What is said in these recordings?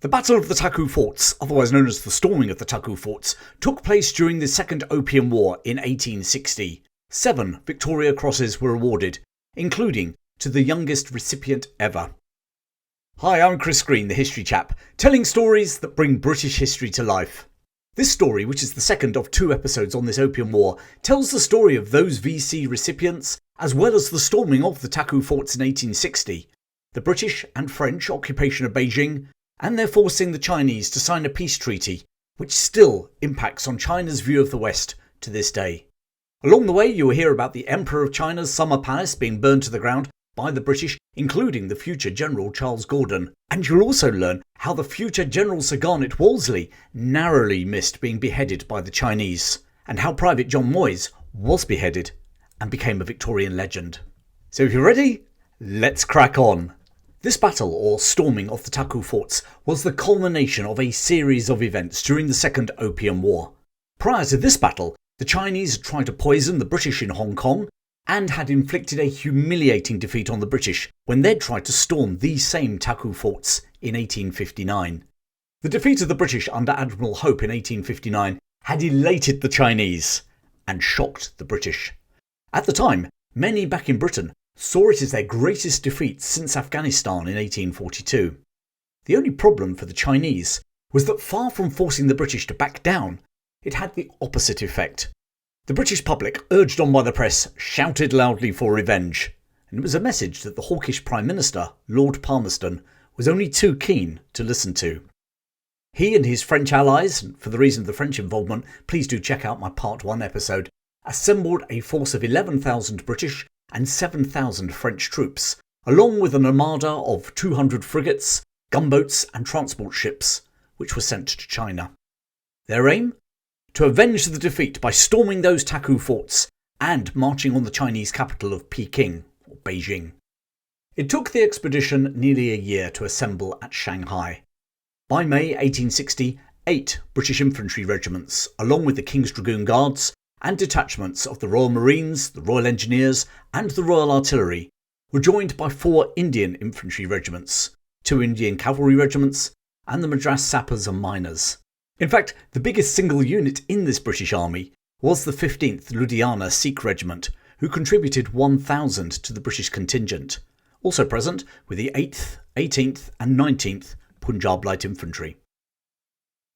The Battle of the Taku Forts, otherwise known as the Storming of the Taku Forts, took place during the Second Opium War in 1860. 7 Victoria Crosses were awarded, including to the youngest recipient ever. Hi, I'm Chris Green, the History Chap, telling stories that bring British history to life. This story, which is the second of 2 episodes on this Opium War, tells the story of those VC recipients as well as the storming of the Taku Forts in 1860, the British and French occupation of Beijing, and their forcing the Chinese to sign a peace treaty, which still impacts on China's view of the West to this day. Along the way, you will hear about the Emperor of China's summer palace being burned to the ground by the British, including the future General Charles Gordon, and you'll also learn how the future General Sir Garnet Wolseley narrowly missed being beheaded by the Chinese, and how Private John Moyes was beheaded and became a Victorian legend. So if you're ready, let's crack on. This battle, or storming of the Taku Forts, was the culmination of a series of events during the Second Opium War. Prior to this battle, the Chinese had tried to poison the British in Hong Kong and had inflicted a humiliating defeat on the British when they'd tried to storm these same Taku Forts in 1859. The defeat of the British under Admiral Hope in 1859 had elated the Chinese and shocked the British. At the time, many back in Britain saw it as their greatest defeat since Afghanistan in 1842. The only problem for the Chinese was that far from forcing the British to back down, it had the opposite effect. The British public, urged on by the press, shouted loudly for revenge, and it was a message that the hawkish Prime Minister, Lord Palmerston, was only too keen to listen to. He and his French allies, and for the reason of the French involvement, please do check out my Part 1 episode, assembled a force of 11,000 British and 7,000 French troops, along with an armada of 200 frigates, gunboats and transport ships, which were sent to China. Their aim? To avenge the defeat by storming those Taku Forts and marching on the Chinese capital of Peking, or Beijing. It took the expedition nearly a year to assemble at Shanghai. By May 1860, 8 British infantry regiments, along with the King's Dragoon Guards, and detachments of the Royal Marines, the Royal Engineers and the Royal Artillery were joined by 4 Indian infantry regiments, 2 Indian cavalry regiments and the Madras sappers and miners. In fact, the biggest single unit in this British army was the 15th Ludhiana Sikh Regiment, who contributed 1,000 to the British contingent, also present with the 8th, 18th and 19th Punjab Light Infantry.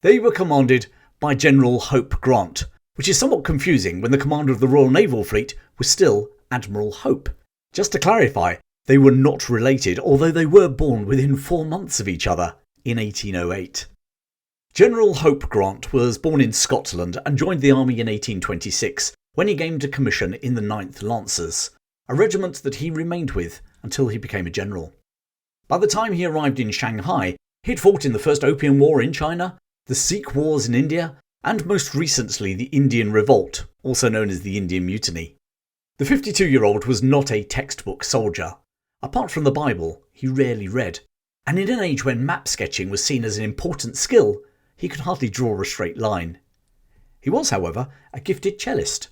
They were commanded by General Hope Grant, which is somewhat confusing when the commander of the Royal Naval Fleet was still Admiral Hope. Just to clarify, they were not related, although they were born within 4 months of each other in 1808. General Hope Grant was born in Scotland and joined the army in 1826 when he gained a commission in the 9th Lancers, a regiment that he remained with until he became a general. By the time he arrived in Shanghai, he'd fought in the First Opium War in China, the Sikh Wars in India, and most recently the Indian Revolt, also known as the Indian Mutiny. The 52-year-old was not a textbook soldier. Apart from the Bible, he rarely read, and in an age when map sketching was seen as an important skill, he could hardly draw a straight line. He was, however, a gifted cellist.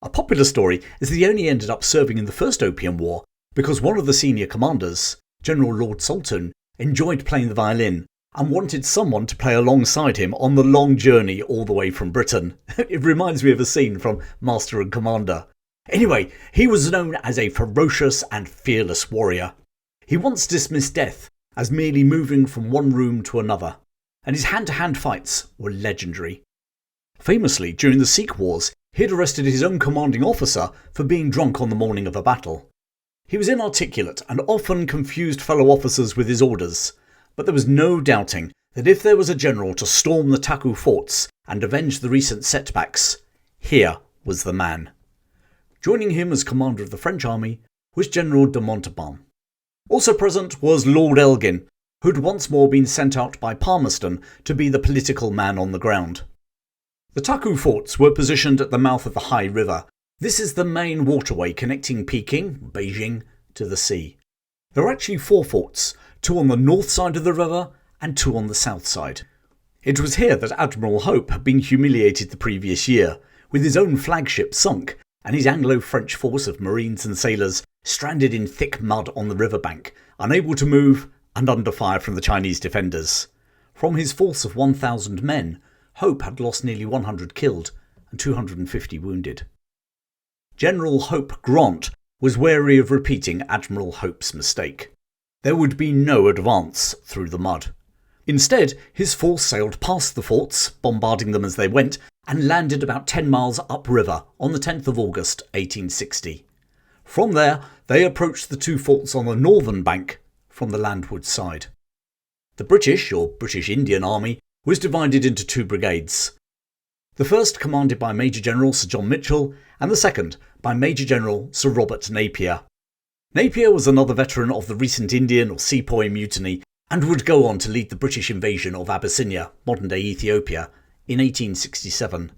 A popular story is that he only ended up serving in the First Opium War because one of the senior commanders, General Lord Saltoun, enjoyed playing the violin and wanted someone to play alongside him on the long journey all the way from Britain. It reminds me of a scene from Master and Commander. Anyway, he was known as a ferocious and fearless warrior. He once dismissed death as merely moving from one room to another, and his hand-to-hand fights were legendary. Famously, during the Sikh Wars, he had arrested his own commanding officer for being drunk on the morning of a battle. He was inarticulate and often confused fellow officers with his orders, but there was no doubting that if there was a general to storm the Taku Forts and avenge the recent setbacks, here was the man. Joining him as commander of the French army was General de Montauban. Also present was Lord Elgin, who'd once more been sent out by Palmerston to be the political man on the ground. The Taku Forts were positioned at the mouth of the Hai River. This is the main waterway connecting Peking, Beijing, to the sea. There are actually 4 forts, 2 on the north side of the river and 2 on the south side. It was here that Admiral Hope had been humiliated the previous year, with his own flagship sunk and his Anglo-French force of marines and sailors stranded in thick mud on the riverbank, unable to move and under fire from the Chinese defenders. From his force of 1,000 men, Hope had lost nearly 100 killed and 250 wounded. General Hope Grant was wary of repeating Admiral Hope's mistake. There would be no advance through the mud. Instead, his force sailed past the forts, bombarding them as they went, and landed about 10 miles upriver on the 10th of August 1860. From there, they approached the two forts on the northern bank from the landward side. The British, or British Indian Army, was divided into two brigades. The first commanded by Major General Sir John Mitchell, and the second by Major General Sir Robert Napier. Napier was another veteran of the recent Indian or Sepoy Mutiny and would go on to lead the British invasion of Abyssinia, modern-day Ethiopia, in 1867.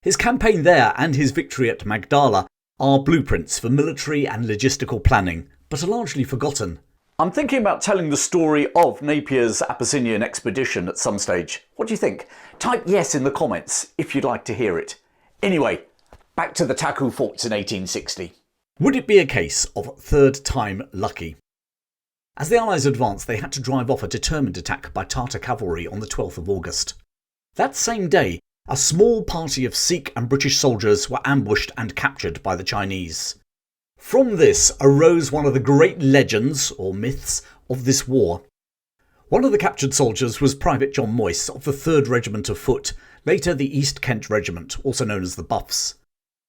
His campaign there and his victory at Magdala are blueprints for military and logistical planning, but are largely forgotten. I'm thinking about telling the story of Napier's Abyssinian expedition at some stage. What do you think? Type yes in the comments if you'd like to hear it. Anyway, back to the Taku Forts in 1860. Would it be a case of third time lucky? As the Allies advanced, they had to drive off a determined attack by Tartar cavalry on the 12th of August. That same day, a small party of Sikh and British soldiers were ambushed and captured by the Chinese. From this arose one of the great legends, or myths, of this war. One of the captured soldiers was Private John Moyse of the 3rd Regiment of Foot, later the East Kent Regiment, also known as the Buffs.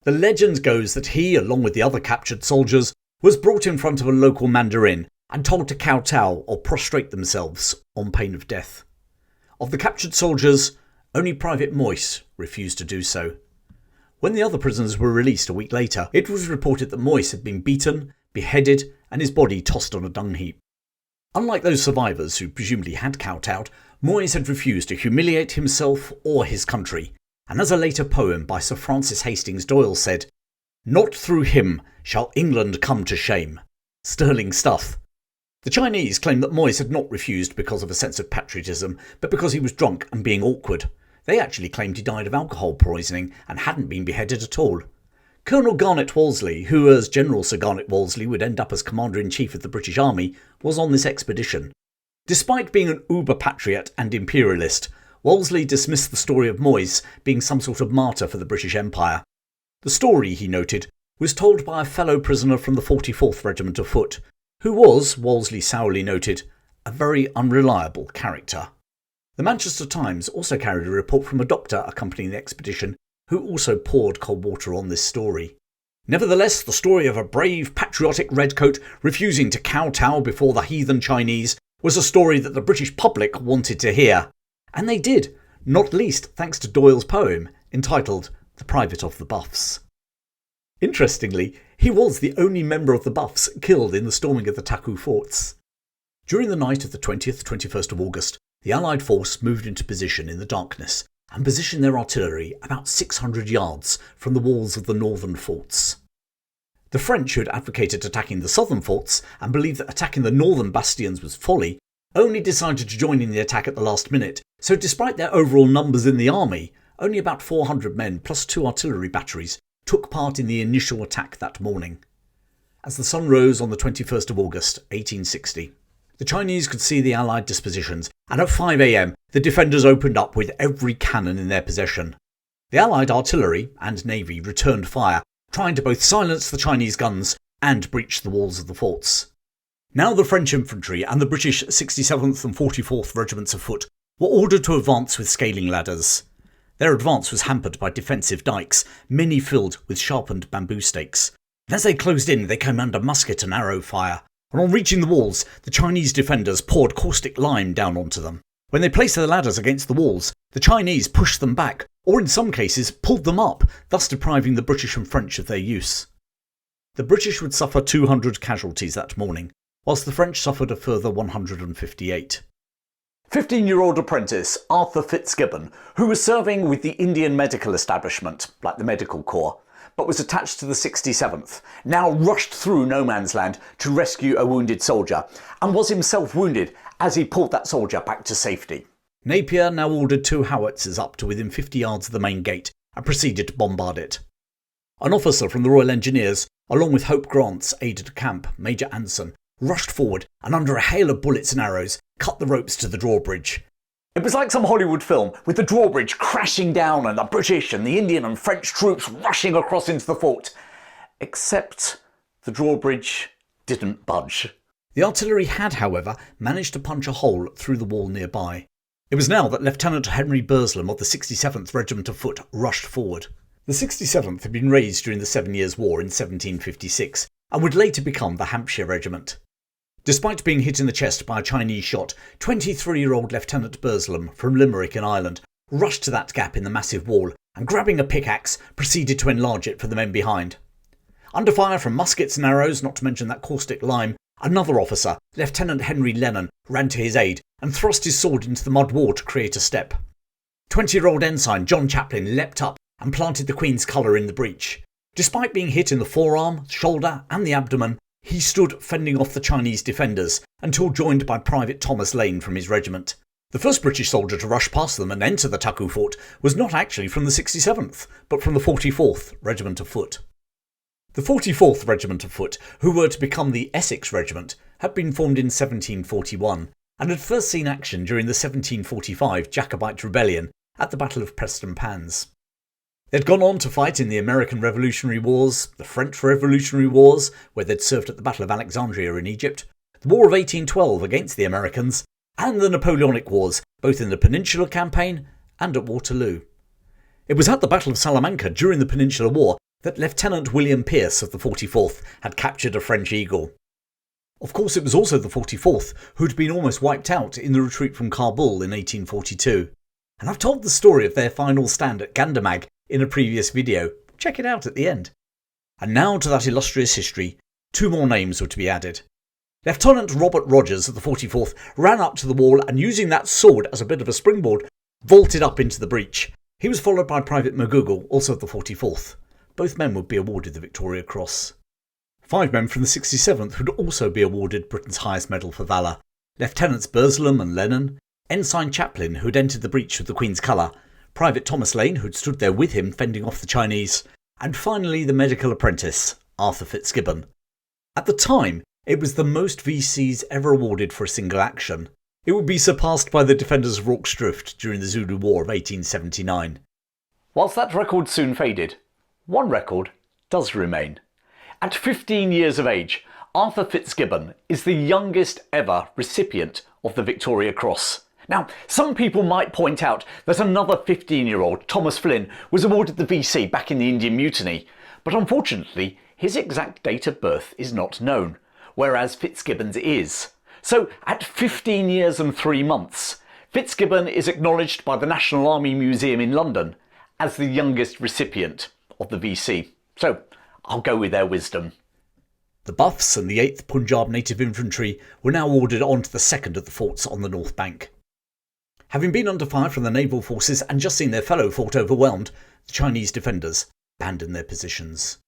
The legend goes that he, along with the other captured soldiers, was brought in front of a local mandarin and told to kowtow or prostrate themselves on pain of death. Of the captured soldiers, only Private Moyse refused to do so. When the other prisoners were released a week later, it was reported that Moyse had been beaten, beheaded, and his body tossed on a dung heap. Unlike those survivors who presumably had kowtowed, Moyse had refused to humiliate himself or his country, and as a later poem by Sir Francis Hastings Doyle said, "Not through him shall England come to shame." Sterling stuff. The Chinese claimed that Moyse had not refused because of a sense of patriotism, but because he was drunk and being awkward. They actually claimed he died of alcohol poisoning and hadn't been beheaded at all. Colonel Garnet Wolseley, who as General Sir Garnet Wolseley would end up as Commander-in-Chief of the British Army, was on this expedition. Despite being an uber-patriot and imperialist, Wolseley dismissed the story of Moyse being some sort of martyr for the British Empire. The story, he noted, was told by a fellow prisoner from the 44th Regiment of Foot, who was, Wolseley sourly noted, a very unreliable character. The Manchester Times also carried a report from a doctor accompanying the expedition, who also poured cold water on this story. Nevertheless, the story of a brave, patriotic redcoat refusing to kowtow before the heathen Chinese was a story that the British public wanted to hear. And they did, not least thanks to Doyle's poem, entitled The Private of the Buffs. Interestingly, he was the only member of the Buffs killed in the storming of the Taku Forts. During the night of the 20th-21st of August, the Allied force moved into position in the darkness and positioned their artillery about 600 yards from the walls of the northern forts. The French, who had advocated attacking the southern forts and believed that attacking the northern bastions was folly, only decided to join in the attack at the last minute, so despite their overall numbers in the army, only about 400 men plus 2 artillery batteries took part in the initial attack that morning. As the sun rose on the 21st of August, 1860, the Chinese could see the Allied dispositions, and at 5 a.m. the defenders opened up with every cannon in their possession. The Allied artillery and navy returned fire, trying to both silence the Chinese guns and breach the walls of the forts. Now the French infantry and the British 67th and 44th Regiments of Foot were ordered to advance with scaling ladders. Their advance was hampered by defensive dikes, many filled with sharpened bamboo stakes. And as they closed in, they came under musket and arrow fire, and on reaching the walls, the Chinese defenders poured caustic lime down onto them. When they placed their ladders against the walls, the Chinese pushed them back, or in some cases pulled them up, thus depriving the British and French of their use. The British would suffer 200 casualties that morning, whilst the French suffered a further 158. 15-year-old apprentice Arthur Fitzgibbon, who was serving with the Indian medical establishment, like the Medical Corps, but was attached to the 67th, now rushed through no man's land to rescue a wounded soldier, and was himself wounded as he pulled that soldier back to safety. Napier now ordered 2 howitzers up to within 50 yards of the main gate and proceeded to bombard it. An officer from the Royal Engineers, along with Hope Grant's aide-de-camp, Major Anson, rushed forward and under a hail of bullets and arrows cut the ropes to the drawbridge. It was like some Hollywood film, with the drawbridge crashing down and the British and the Indian and French troops rushing across into the fort. Except the drawbridge didn't budge. The artillery had, however, managed to punch a hole through the wall nearby. It was now that Lieutenant Henry Burslem of the 67th Regiment of Foot rushed forward. The 67th had been raised during the 7 Years' War in 1756 and would later become the Hampshire Regiment. Despite being hit in the chest by a Chinese shot, 23-year-old Lieutenant Burslem from Limerick in Ireland rushed to that gap in the massive wall and, grabbing a pickaxe, proceeded to enlarge it for the men behind. Under fire from muskets and arrows, not to mention that caustic lime, another officer, Lieutenant Henry Lennon, ran to his aid and thrust his sword into the mud wall to create a step. 20-year-old ensign John Chaplin leapt up and planted the Queen's colour in the breach. Despite being hit in the forearm, shoulder and the abdomen, he stood fending off the Chinese defenders until joined by Private Thomas Lane from his regiment. The first British soldier to rush past them and enter the Taku Fort was not actually from the 67th, but from the 44th Regiment of Foot. The 44th Regiment of Foot, who were to become the Essex Regiment, had been formed in 1741 and had first seen action during the 1745 Jacobite Rebellion at the Battle of Prestonpans. They'd gone on to fight in the American Revolutionary Wars, the French Revolutionary Wars, where they'd served at the Battle of Alexandria in Egypt, the War of 1812 against the Americans, and the Napoleonic Wars, both in the Peninsular Campaign and at Waterloo. It was at the Battle of Salamanca during the Peninsular War that Lieutenant William Pierce of the 44th had captured a French eagle. Of course, it was also the 44th who'd been almost wiped out in the retreat from Kabul in 1842. And I've told the story of their final stand at Gandamak in a previous video. Check it out at the end. And now to that illustrious history, two more names were to be added. Lieutenant Robert Rogers of the 44th ran up to the wall and, using that sword as a bit of a springboard, vaulted up into the breach. He was followed by Private McGougle, also of the 44th. Both men would be awarded the Victoria Cross. 5 men from the 67th would also be awarded Britain's highest medal for valour. Lieutenants Burslem and Lennon, Ensign Chaplin, who had entered the breach with the Queen's colour, Private Thomas Lane, who had stood there with him fending off the Chinese, and finally the medical apprentice, Arthur Fitzgibbon. At the time, it was the most VCs ever awarded for a single action. It would be surpassed by the defenders of Rorke's Drift during the Zulu War of 1879. Whilst that record soon faded, one record does remain. At 15 years of age, Arthur Fitzgibbon is the youngest ever recipient of the Victoria Cross. Now, some people might point out that another 15-year-old, Thomas Flynn, was awarded the VC back in the Indian Mutiny, but unfortunately his exact date of birth is not known, whereas Fitzgibbon's is. So, at 15 years and 3 months, Fitzgibbon is acknowledged by the National Army Museum in London as the youngest recipient of the VC. So, I'll go with their wisdom. The Buffs and the 8th Punjab Native Infantry were now ordered on to the second of the forts on the North Bank. Having been under fire from the naval forces and just seen their fellow fort overwhelmed, the Chinese defenders abandoned their positions.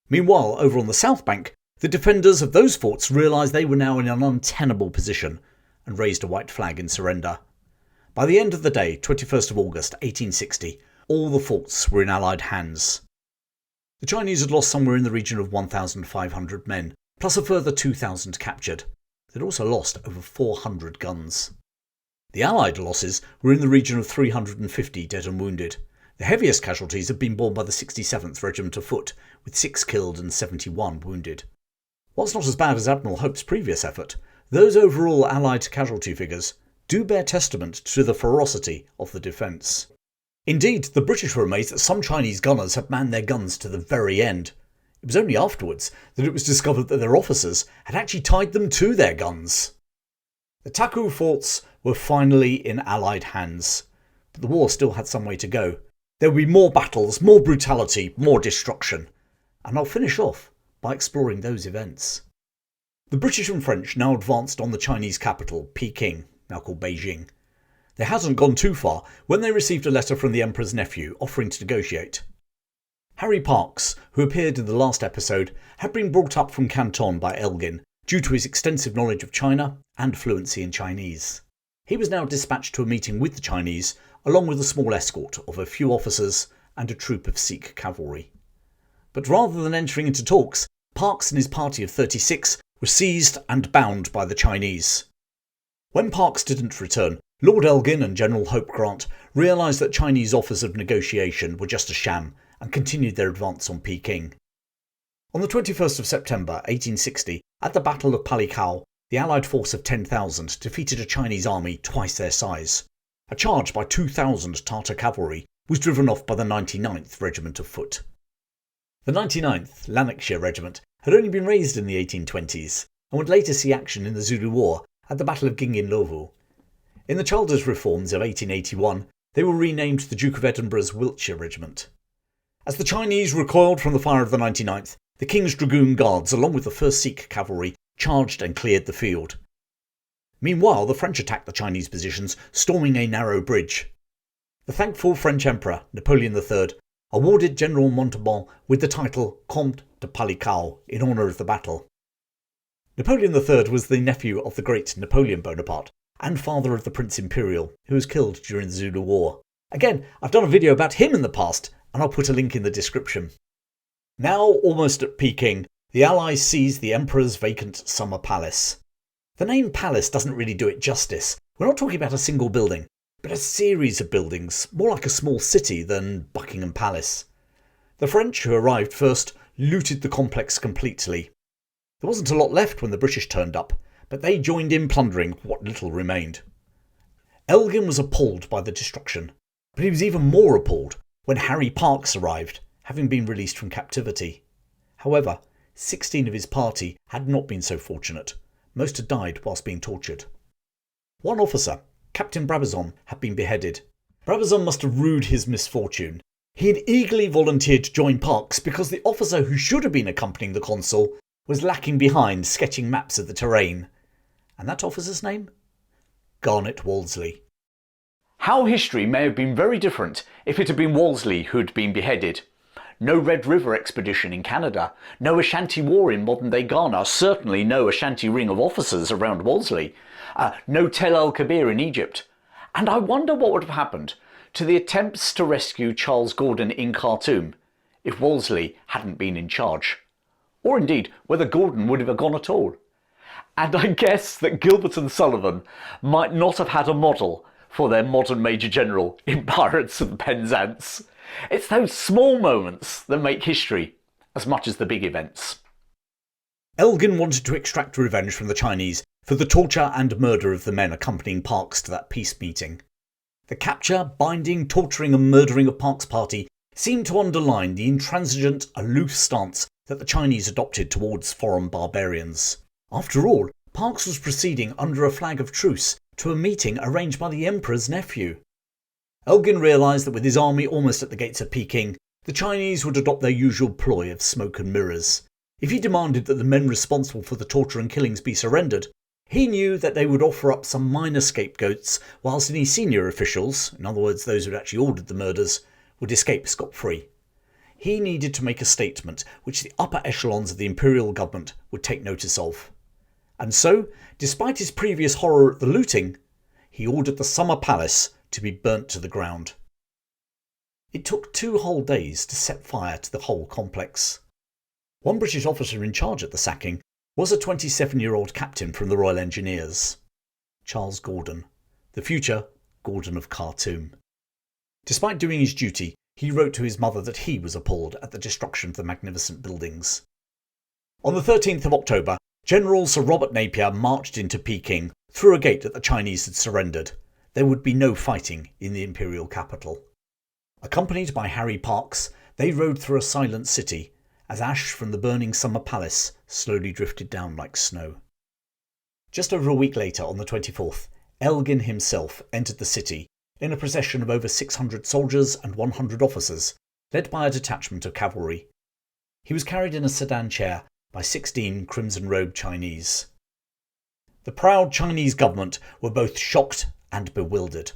Meanwhile, over on the South Bank, the defenders of those forts realised they were now in an untenable position and raised a white flag in surrender. By the end of the day, 21st of August 1860, all the forts were in Allied hands. The Chinese had lost somewhere in the region of 1,500 men, plus a further 2,000 captured. They'd also lost over 400 guns. The Allied losses were in the region of 350 dead and wounded. The heaviest casualties had been borne by the 67th Regiment of Foot, with 6 killed and 71 wounded. Whilst not as bad as Admiral Hope's previous effort, those overall Allied casualty figures do bear testament to the ferocity of the defence. Indeed, the British were amazed that some Chinese gunners had manned their guns to the very end. It was only afterwards that it was discovered that their officers had actually tied them to their guns. The Taku Forts were finally in Allied hands, but the war still had some way to go. There would be more battles, more brutality, more destruction, and I'll finish off by exploring those events. The British and French now advanced on the Chinese capital, Peking, now called Beijing. They hadn't gone too far when they received a letter from the Emperor's nephew offering to negotiate. Harry Parkes, who appeared in the last episode, had been brought up from Canton by Elgin due to his extensive knowledge of China and fluency in Chinese. He was now dispatched to a meeting with the Chinese, along with a small escort of a few officers and a troop of Sikh cavalry. But rather than entering into talks, Parkes and his party of 36 were seized and bound by the Chinese. When Parkes didn't return, Lord Elgin and General Hope Grant realised that Chinese offers of negotiation were just a sham and continued their advance on Peking. On the 21st of September 1860, at the Battle of Palikao, the Allied force of 10,000 defeated a Chinese army twice their size. A charge by 2,000 Tartar cavalry was driven off by the 99th Regiment of Foot. The 99th Lanarkshire Regiment had only been raised in the 1820s and would later see action in the Zulu War at the Battle of Gingindlovu. In the Childers reforms of 1881, they were renamed the Duke of Edinburgh's Wiltshire Regiment. As the Chinese recoiled from the fire of the 99th, the King's Dragoon Guards, along with the 1st Sikh Cavalry, charged and cleared the field. Meanwhile, the French attacked the Chinese positions, storming a narrow bridge. The thankful French Emperor, Napoleon III, awarded General Montauban with the title Comte de Palikao in honour of the battle. Napoleon III was the nephew of the great Napoleon Bonaparte and father of the Prince Imperial, who was killed during the Zulu War. Again, I've done a video about him in the past, and I'll put a link in the description. Now almost at Peking, the Allies seized the Emperor's vacant summer palace. The name palace doesn't really do it justice. We're not talking about a single building, but a series of buildings, more like a small city than Buckingham Palace. The French, who arrived first, looted the complex completely. There wasn't a lot left when the British turned up, but they joined in plundering what little remained. Elgin was appalled by the destruction, but he was even more appalled when Harry Parkes arrived, having been released from captivity. However, 16 of his party had not been so fortunate. Most had died whilst being tortured. One officer, Captain Brabazon, had been beheaded. Brabazon must have rued his misfortune. He had eagerly volunteered to join Parkes because the officer who should have been accompanying the consul was lacking behind sketching maps of the terrain. And that officer's name? Garnet Wolseley. How history may have been very different if it had been Wolseley who had been beheaded. No Red River expedition in Canada, no Ashanti War in modern-day Ghana, certainly no Ashanti ring of officers around Wolseley, no Tel el-Kebir in Egypt. And I wonder what would have happened to the attempts to rescue Charles Gordon in Khartoum if Wolseley hadn't been in charge. Or indeed, whether Gordon would have gone at all. And I guess that Gilbert and Sullivan might not have had a model for their modern Major General in Pirates of the Penzance. It's those small moments that make history as much as the big events. Elgin wanted to extract revenge from the Chinese for the torture and murder of the men accompanying Parkes to that peace meeting. The capture, binding, torturing and murdering of Parkes' party seemed to underline the intransigent, aloof stance that the Chinese adopted towards foreign barbarians. After all, Parkes was proceeding under a flag of truce to a meeting arranged by the Emperor's nephew. Elgin realised that with his army almost at the gates of Peking, the Chinese would adopt their usual ploy of smoke and mirrors. If he demanded that the men responsible for the torture and killings be surrendered, he knew that they would offer up some minor scapegoats, whilst any senior officials, in other words those who had actually ordered the murders, would escape scot-free. He needed to make a statement which the upper echelons of the imperial government would take notice of. And so, despite his previous horror at the looting, he ordered the Summer Palace to be burnt to the ground. It took 2 whole days to set fire to the whole complex. One British officer in charge at the sacking was a 27-year-old captain from the Royal Engineers, Charles Gordon, the future Gordon of Khartoum. Despite doing his duty, he wrote to his mother that he was appalled at the destruction of the magnificent buildings. On the 13th of October, General Sir Robert Napier marched into Peking through a gate that the Chinese had surrendered. There would be no fighting in the imperial capital. Accompanied by Harry Parkes, they rode through a silent city as ash from the burning summer palace slowly drifted down like snow. Just over a week later, on the 24th, Elgin himself entered the city in a procession of over 600 soldiers and 100 officers, led by a detachment of cavalry. He was carried in a sedan chair by 16 crimson-robed Chinese. The proud Chinese government were both shocked and bewildered.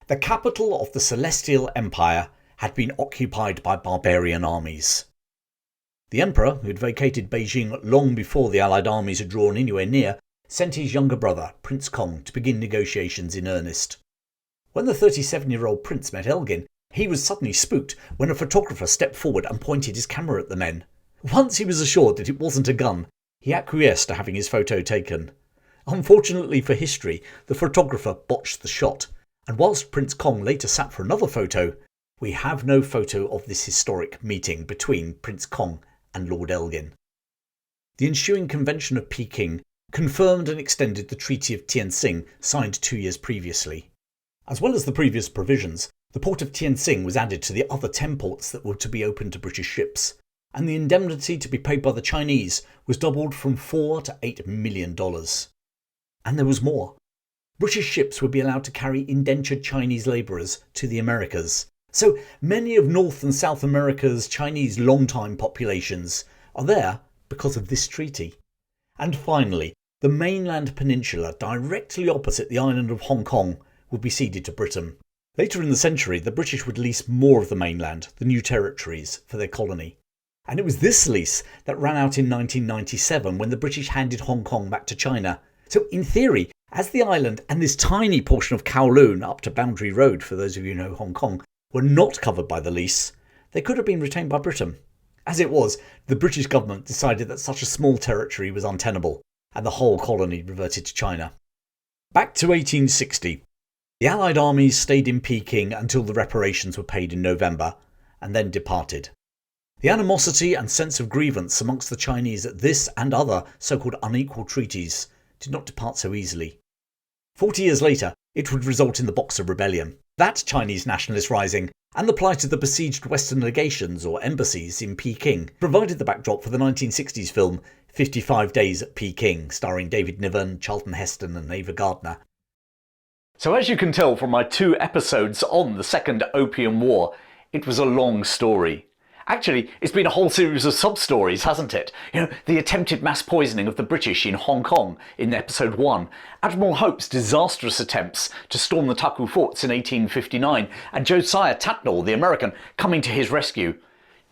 The capital of the Celestial Empire had been occupied by barbarian armies. The Emperor, who had vacated Beijing long before the Allied armies had drawn anywhere near, sent his younger brother, Prince Kong, to begin negotiations in earnest. When the 37-year-old prince met Elgin, he was suddenly spooked when a photographer stepped forward and pointed his camera at the men. Once he was assured that it wasn't a gun, he acquiesced to having his photo taken. Unfortunately for history, the photographer botched the shot, and whilst Prince Kong later sat for another photo, we have no photo of this historic meeting between Prince Kong and Lord Elgin. The ensuing Convention of Peking confirmed and extended the Treaty of Tientsin signed 2 years previously. As well as the previous provisions, the port of Tientsin was added to the other 10 ports that were to be open to British ships, and the indemnity to be paid by the Chinese was doubled from $4 to $8 million. And there was more. British ships would be allowed to carry indentured Chinese labourers to the Americas. So many of North and South America's Chinese long-time populations are there because of this treaty. And finally, the mainland peninsula directly opposite the island of Hong Kong would be ceded to Britain. Later in the century, the British would lease more of the mainland, the new territories, for their colony. And it was this lease that ran out in 1997 when the British handed Hong Kong back to China. So in theory, as the island and this tiny portion of Kowloon up to Boundary Road, for those of you who know Hong Kong, were not covered by the lease, they could have been retained by Britain. As it was, the British government decided that such a small territory was untenable, and the whole colony reverted to China. Back to 1860. The Allied armies stayed in Peking until the reparations were paid in November, and then departed. The animosity and sense of grievance amongst the Chinese at this and other so-called unequal treaties did not depart so easily. 40 years later, it would result in the Boxer Rebellion, that Chinese nationalist rising, and the plight of the besieged Western legations or embassies in Peking provided the backdrop for the 1960s film 55 Days at Peking, starring David Niven, Charlton Heston and Ava Gardner. So as you can tell from my 2 episodes on the Second Opium War, it was a long story. Actually, it's been a whole series of sub-stories, hasn't it? You know, the attempted mass poisoning of the British in Hong Kong in episode 1, Admiral Hope's disastrous attempts to storm the Taku Forts in 1859, and Josiah Tatnall, the American, coming to his rescue.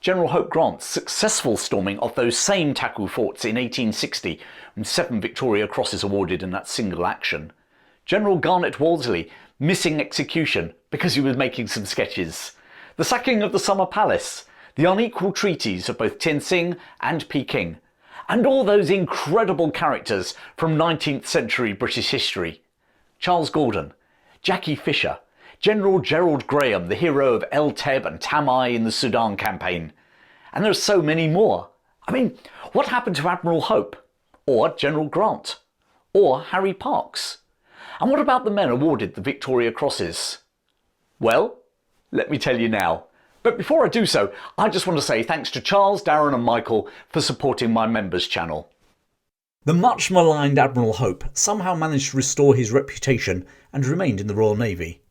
General Hope Grant's successful storming of those same Taku Forts in 1860, and 7 Victoria Crosses awarded in that single action. General Garnet Wolseley missing execution because he was making some sketches. The sacking of the Summer Palace. The unequal treaties of both Tientsin and Peking, and all those incredible characters from 19th century British history. Charles Gordon, Jackie Fisher, General Gerald Graham, the hero of El Teb and Tamai in the Sudan campaign. And there are so many more. I mean, what happened to Admiral Hope? Or General Grant? Or Harry Parkes? And what about the men awarded the Victoria Crosses? Well, let me tell you now. But before I do so, I just want to say thanks to Charles, Darren and Michael for supporting my members channel. The much maligned Admiral Hope somehow managed to restore his reputation and remained in the Royal Navy.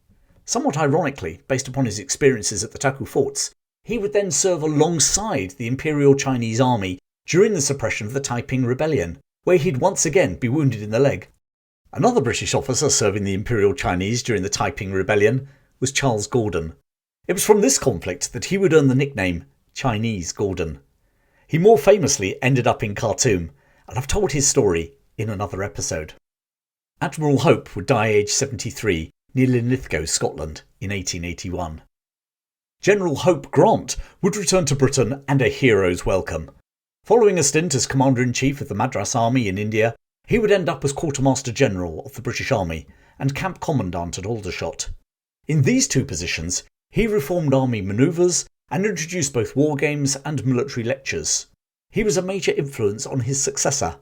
Somewhat ironically, based upon his experiences at the Taku Forts, he would then serve alongside the Imperial Chinese Army during the suppression of the Taiping Rebellion, where he'd once again be wounded in the leg. Another British officer serving the Imperial Chinese during the Taiping Rebellion was Charles Gordon. It was from this conflict that he would earn the nickname Chinese Gordon. He more famously ended up in Khartoum, and I've told his story in another episode. Admiral Hope would die aged 73 near Linlithgow, Scotland in 1881. General Hope Grant would return to Britain and a hero's welcome. Following a stint as Commander-in-Chief of the Madras Army in India, he would end up as Quartermaster General of the British Army and Camp Commandant at Aldershot. In these 2 positions, he reformed army manoeuvres and introduced both war games and military lectures. He was a major influence on his successor,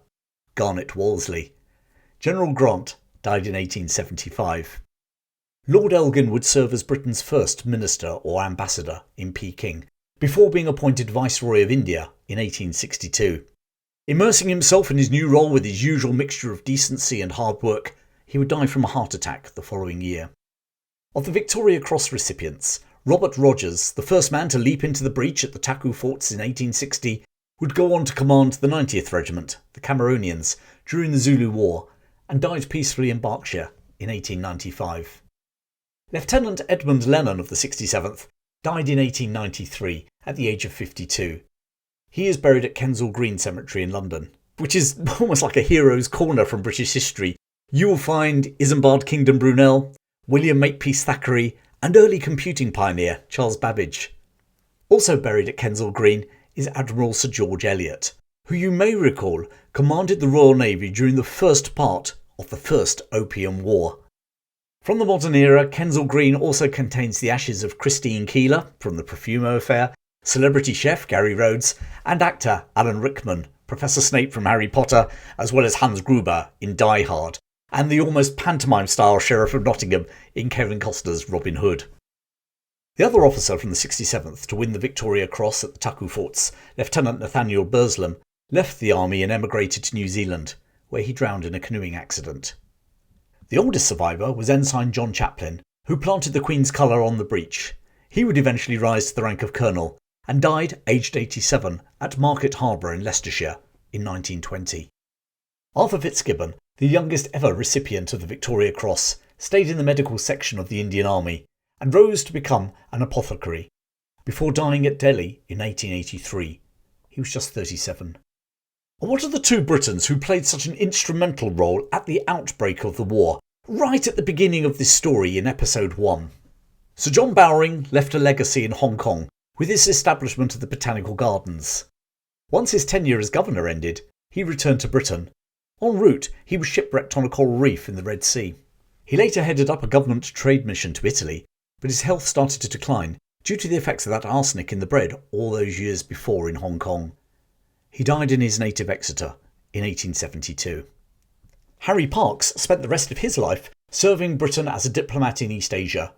Garnet Wolseley. General Grant died in 1875. Lord Elgin would serve as Britain's first minister or ambassador in Peking, before being appointed Viceroy of India in 1862. Immersing himself in his new role with his usual mixture of decency and hard work, he would die from a heart attack the following year. Of the Victoria Cross recipients, Robert Rogers, the first man to leap into the breach at the Taku Forts in 1860, would go on to command the 90th Regiment, the Cameronians, during the Zulu War, and died peacefully in Berkshire in 1895. Lieutenant Edmund Lennon of the 67th died in 1893 at the age of 52. He is buried at Kensal Green Cemetery in London, which is almost like a hero's corner from British history. You will find Isambard Kingdom Brunel, William Makepeace Thackeray, and early computing pioneer Charles Babbage. Also buried at Kensal Green is Admiral Sir George Eliot, who you may recall commanded the Royal Navy during the first part of the First Opium War. From the modern era, Kensal Green also contains the ashes of Christine Keeler from the Profumo affair, celebrity chef Gary Rhodes, and actor Alan Rickman, Professor Snape from Harry Potter, as well as Hans Gruber in Die Hard, and the almost pantomime-style Sheriff of Nottingham in Kevin Costner's Robin Hood. The other officer from the 67th to win the Victoria Cross at the Taku Forts, Lieutenant Nathaniel Burslem, left the army and emigrated to New Zealand, where he drowned in a canoeing accident. The oldest survivor was Ensign John Chaplin, who planted the Queen's colour on the breach. He would eventually rise to the rank of colonel and died, aged 87, at Market Harbour in Leicestershire in 1920. Arthur Fitzgibbon, the youngest ever recipient of the Victoria Cross, stayed in the medical section of the Indian Army and rose to become an apothecary, before dying at Delhi in 1883. He was just 37. And what are the two Britons who played such an instrumental role at the outbreak of the war, right at the beginning of this story in episode 1? Sir John Bowring left a legacy in Hong Kong with his establishment of the Botanical Gardens. Once his tenure as governor ended, he returned to Britain. En route, he was shipwrecked on a coral reef in the Red Sea. He later headed up a government trade mission to Italy, but his health started to decline due to the effects of that arsenic in the bread all those years before in Hong Kong. He died in his native Exeter in 1872. Harry Parkes spent the rest of his life serving Britain as a diplomat in East Asia.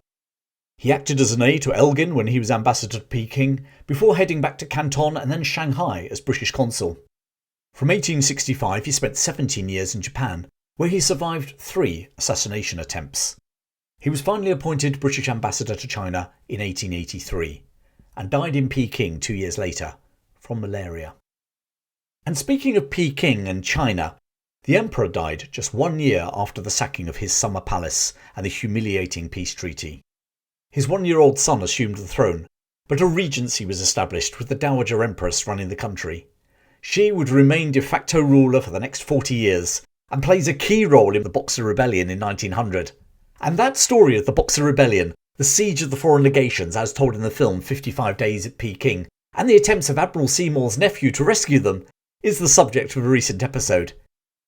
He acted as an aide to Elgin when he was ambassador to Peking, before heading back to Canton and then Shanghai as British consul. From 1865 he spent 17 years in Japan, where he survived 3 assassination attempts. He was finally appointed British ambassador to China in 1883, and died in Peking 2 years later, from malaria. And speaking of Peking and China, the emperor died just 1 year after the sacking of his summer palace and the humiliating peace treaty. His 1-year-old son assumed the throne, but a regency was established with the Dowager Empress running the country. She would remain de facto ruler for the next 40 years, and plays a key role in the Boxer Rebellion in 1900. And that story of the Boxer Rebellion, the siege of the foreign legations as told in the film 55 Days at Peking, and the attempts of Admiral Seymour's nephew to rescue them, is the subject of a recent episode.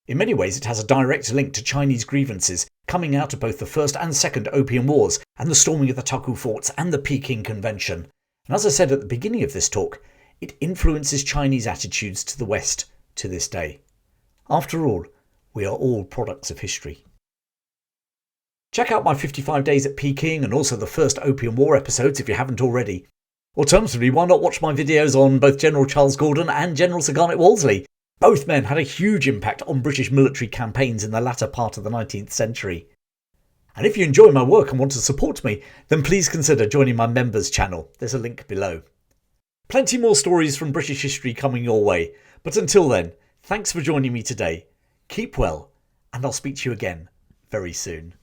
In many ways it has a direct link to Chinese grievances coming out of both the First and Second Opium Wars and the storming of the Taku Forts and the Peking Convention. And as I said at the beginning of this talk, it influences Chinese attitudes to the West to this day. After all, we are all products of history. Check out my 55 Days at Peking and also the First Opium War episodes if you haven't already. Alternatively, why not watch my videos on both General Charles Gordon and General Sir Garnet Wolseley? Both men had a huge impact on British military campaigns in the latter part of the 19th century. And if you enjoy my work and want to support me, then please consider joining my members channel. There's a link below. Plenty more stories from British history coming your way, but until then, thanks for joining me today. Keep well, and I'll speak to you again very soon.